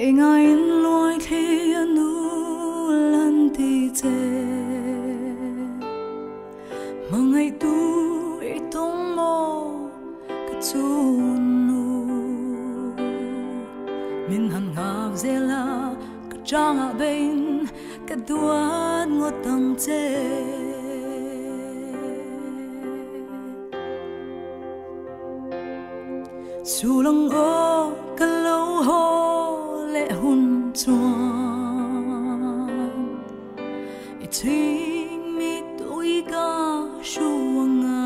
e ngai loi thi anu lan ti che mangai tu e tong mo ka chu nu min han ngak zela ka changa bein ka duat ngot tang che sulang o ka lo ho le hun chuan i thing mi tui ka shuanga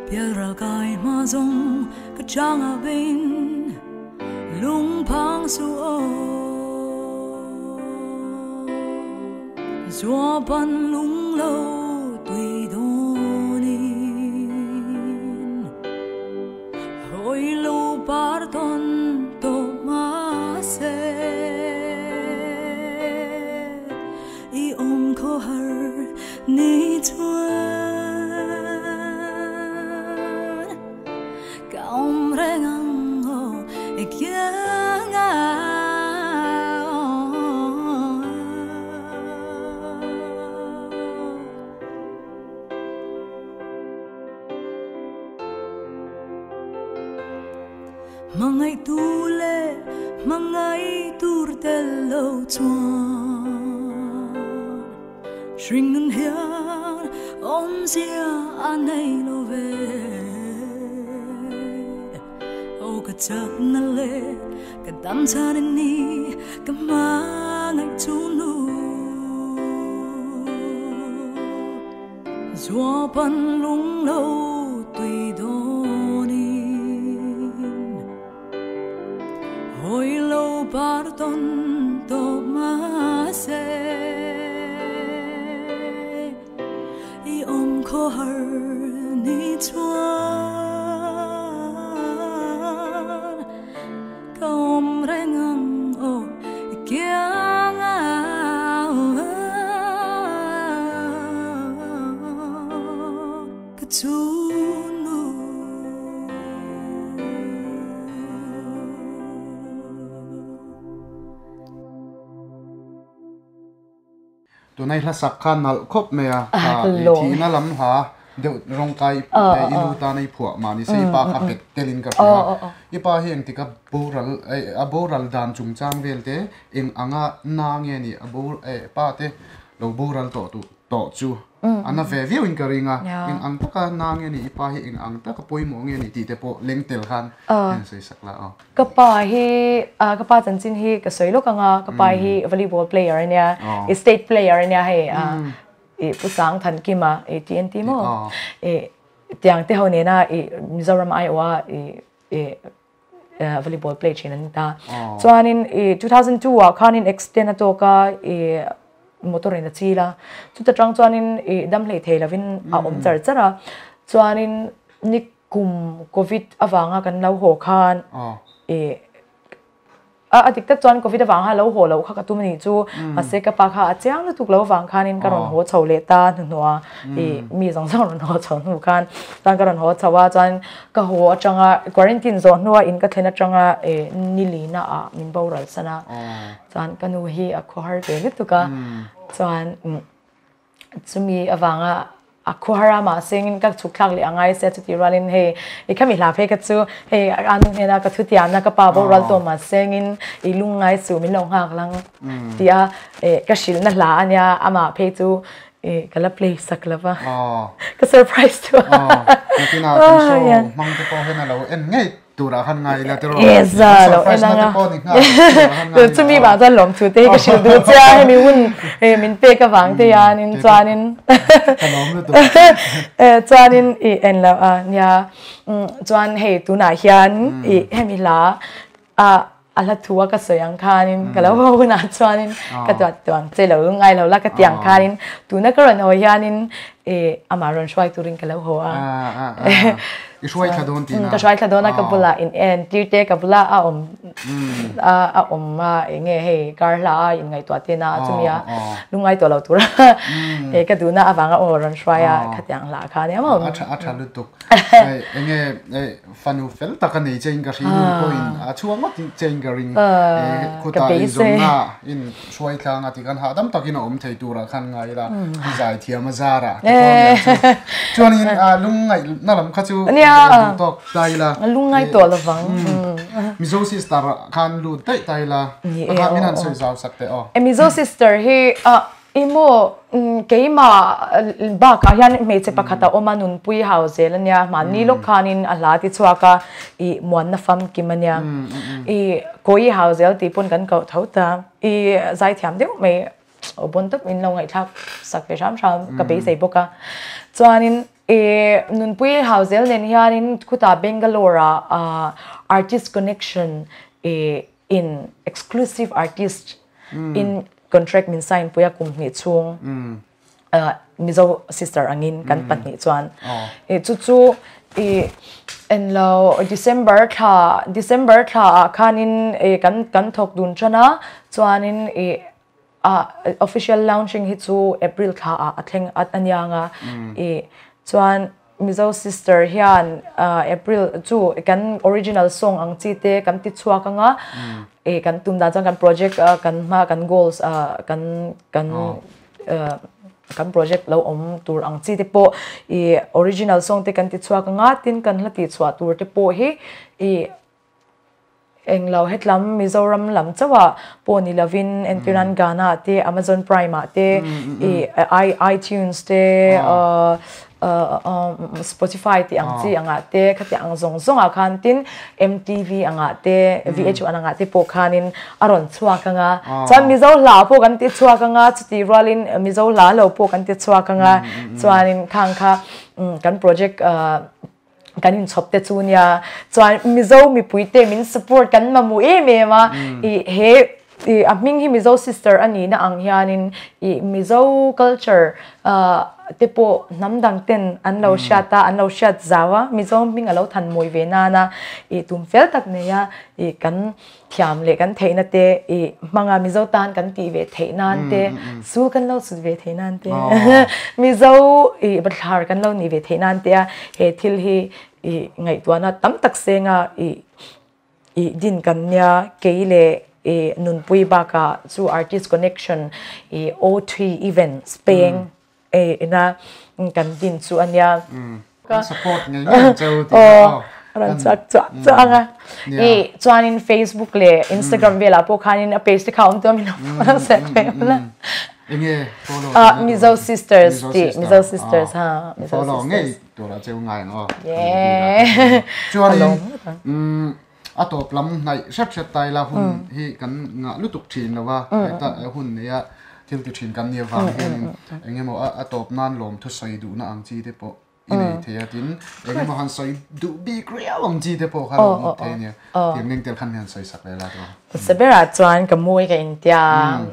pial ra kai ma zong ka changa bein lung phang su o zua ban lung lo tui do Pardon to mase I ko har ni chuan ka rengang ho ekyanga mangai tu le mangai tur tel lo chuan shring nun hian om zia anei lo ve o ka chak na le ka dam chan ni ka mangai chu nu zua pan lung lo tui do Hoy lo pardon to mase I ko har ni chuan ka rengang o kyanga ka chu tụi này là sắc khan nal khop mẹ thì nó lắm hả đều rong kai ilu ta này phua mà đi xây pa khắp bệt telin cả phua ipa hiền thì cái boral dan chung chang vel te in anga na nghe ni pa te lo boral to chu ana ve view in karinga in ang ta na nghe ni ipa hi in ang ta ka poi mo nghe ni ti te po leng tel khan in xây sắc la ka pa chan chin hi ka soi lo ka nga ka pa hi volleyball player nia state player nia he pusang than kima tnt mo tiang te ho ne na Mizoram Iowa volleyball play chin ta chuanin 2002 wa khanin extend to ka motor in chi la chu ta tang chuanin dam hlei thei lovin om char chara chuanin nikum covid awanga kan lo ho khan adik ta chuan covid awanga lo ho lo kha ka tumni chu ase ka pa kha achang lu tuk lo wang khanin karon ho chole ta nuwa mi jong jong ho chon nu khan tan karon ho chawa chuan ka ho atanga quarantine zone nuwa in ka thena tanga nilina min boral sana chuan kanu hi a khor ve ni tuka chuan chumi awanga akhara ma sing ka chuklak li angai se chuti ralin he khami la phe ka chu he anu hena ka thutiam na ka pa bo ral to ma sengin ilungai su min long hak lang tia ka shil na la anya ama phe chu kala play saklava ka surprise tu natina show mang te ko hena lo en ngai tura han ngai la tero lo enanga tu chumi ba za lom thu te ka shil du cha he mi un min pe ka wang te yan in chuanin chuanin en la nya chuan he tu na hian he mi la ala thua ka soyang khanin kala ho na chuanin ka tuang chelo ngai lo la ka tiang khanin tu na karon ho hianin amaron shwai turin kala ho ishwai thadon tina ka shwai thadona ka bula in en tirte ka bula nghe hey Carla in ngai tua te na chumia lungai to lo tura e ka du na awanga oran shwaya khatyang la kha ne ma acha lutuk enge fanu fel takani chain ka rin ko in chuang ti chain ka ring khuta zona in shwai thlang ati kan hadam takin om thei tura khan ngai la zai thiam zara chuan in lungai nalam khachu tok dai la lungai to la wang mizo sister khan lu tai la ha minan soi zaw sakte mizo sister he imo keima ba ka hian me che pakhata omanun pui house lania mani lo khanin ala ti chuaka I mon na fam kimania I koi house ti pon kan ko thauta I zai thiam deu me obon tak in lo ngai thak sak pe sham ka be sei boka chuanin nun pui house nen hianin khuta Bangalore artist connection in exclusive artist in contract min sign puya kum ni chung mizo sister angin kan pat ni chuan chu en lo December tha khanin kan thok dun chana chuanin official launching hi chu April tha athleng atanyanga chuan mizo sister hian April chu kan original song ang chi te kan ti chuak anga kan tumda chang kan project kan goals kan project lo tur ang chi te po original song te kan ti chuak anga tin kan lati chua tur te po hi eng lo hetlam Mizoram lam chawa poni lovin enpiran Ghana te Amazon Prime te iTunes te Spotify ti ang chi anga te khati ang zong zong a khan tin MTV anga te VH1 anga te po khanin aron chuak anga chan mizo la po kan ti chuak anga chuti rolin mizo la lo po kan ti chuak anga chuanin khang kha kan project kanin chopte chunia chuan mizo mi puite min support kan mamu ma aming hi mizo sister ani na ang hianin mizo culture tipo namdang ten anlo shat zawa mizo ming alo than moi ve na tum fel tak ne ya kan thiam le kan theina te manga mizo tan kan ti ve theinan te su kan lo su ve theinan te mizo bathar kan lo ni ve theinan te he thil hi ngai tuana tam tak senga din kan nya keile nun pui baka chu artist connection O3 event Spain na kan din chu anya support ngai chau ti ran chak anga chuanin Facebook le Instagram vela po khanin a page account to min set la enge follow mizo sisters ha follow ngai to la cheu ngai no chuanin atop lam nai shat tai la hun hi kan nga lutuk thin lawa ta hun ne ya thil tu thin kan ne wang hen engemo atop nan lom thu sai du na ang chi te po inei the atin engemo han sai du bi krial om chi te po khalo the ne tim ning tel khan han sai sak le la to sabera chuan ka moi ka intia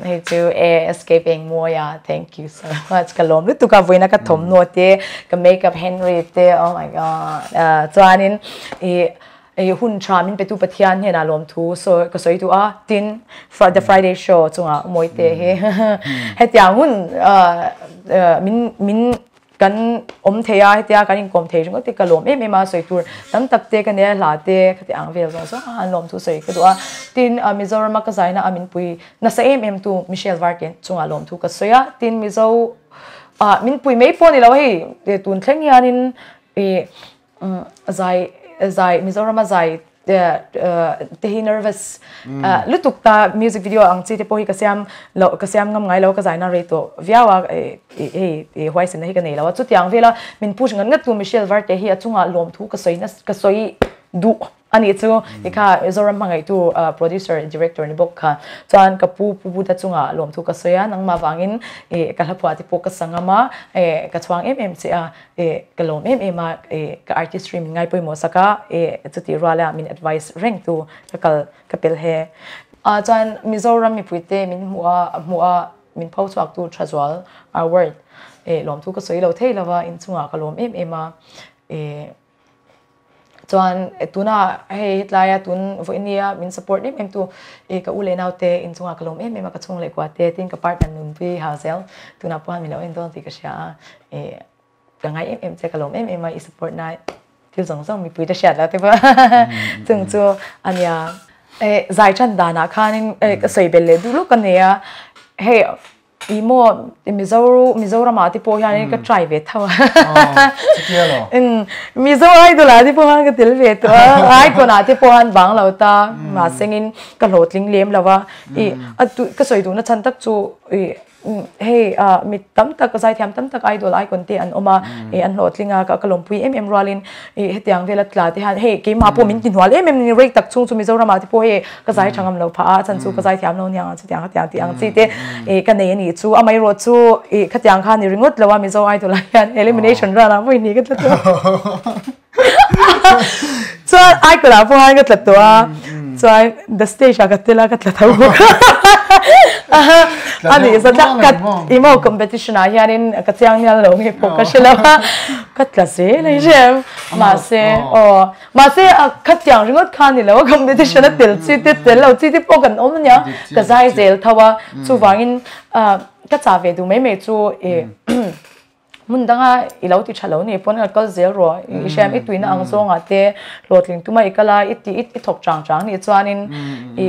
he chu escaping moya thank you so much kalom lu tu ka voina ka thom no te ka makeup Henry te oh my god chuanin hun tramin petu pathian hena lom thu so ka soi tu tin for the Friday show chunga moite he hetia hun min kan theya hetia kan kom thei jung te kalom ma soi tur tam tak te kan ne la te khati ang vel so an lom thu soi ka du tin Mizoram ka zaina amin pui na sa tu Michelle Varken chunga lom thu ka soya tin mizo min pui mei po ni lo hi te tun thleng yanin Zaii Mizoram Zaii te hi nervous lutuk ta music video ang chi te po hi kasiam ngam ngai lo ka zaina re to viawa hwai sen hi ka nei lo chu tiang vela min push ngan ngat tu Michelle Varte hi achunga lom thu ka soi du ani chu ikha Mizoram mangai tu producer director ni bok kha chan ka pu ta chunga lom thu ka soya nang ma wangin ka hapwa ti po ka sangama ka chuang ka lom ma ka artist stream ngai poi mo saka chuti rala min advice rank tu ka pel he chan Mizoram mi puite min mua min pau chuak tu thazwal our word lom thu ka soi lo thei lawa in chunga ka lom ma chuan tuna hei tlaya tun voinia min support em tu ka ule naute in chunga kalom em ka chung le kwa te tin ka part an pi hazel tuna puan mi lo en don ti ka sha ka ngai em che kalom em mai support na til zong zong mi pui ta shat la te ba chung chu ania zai chan dana khanin ka sei belle du lo kan ne ya hei imo Mizoram ati po yan ka try ve thawa Mizo idol ati po han ka til ve to ai ko na ati po han bang lo ta ma singin ka lotling lem lawa atu ka soi du na chan tak chu hey mi tam tak zai thiam tam tak idol ai kon te an oma an lotlinga ka kalompui rolin hetiang vela tla te han hey ke ma po min tin wal ni rek tak chung chu Mizoram ati po he ka zai changam lo pha chan chu ka zai thiam lo nyang chu tiang tiang tiang chi te ka nei ni chu amai ro chu khatiang khan ni ringot lawa Mizo idol yan elimination ra na moi ni ka tla so ai ko la po han ka tla to so the stage ka tela ka tla thau ani sa kat imo competition a hianin ka chiang nia lo nge po ka shelawa katla se le jem ma se khat chiang ringot khan ni lo competition a tel chi te tel lo chi te po kan om nya ka zai zel thawa chu wangin ka cha ve du me chu mun danga ilo ti chalo ni pon ka zel ro I sham I tuina ang zong ate lotling tuma ikala I thok chang chang ni chuanin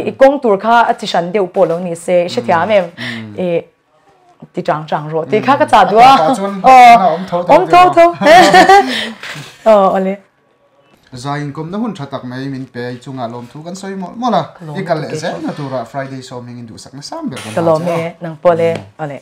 I kong tur kha ati shan deu polo ni se shethia me ti chang chang ro ti kha ka cha dua om tho ole Zain kom na hun thatak mai min pe chunga lom thu kan soi mo la ikal le se na tura Friday so ming indu sak na samber kalome nang pole ole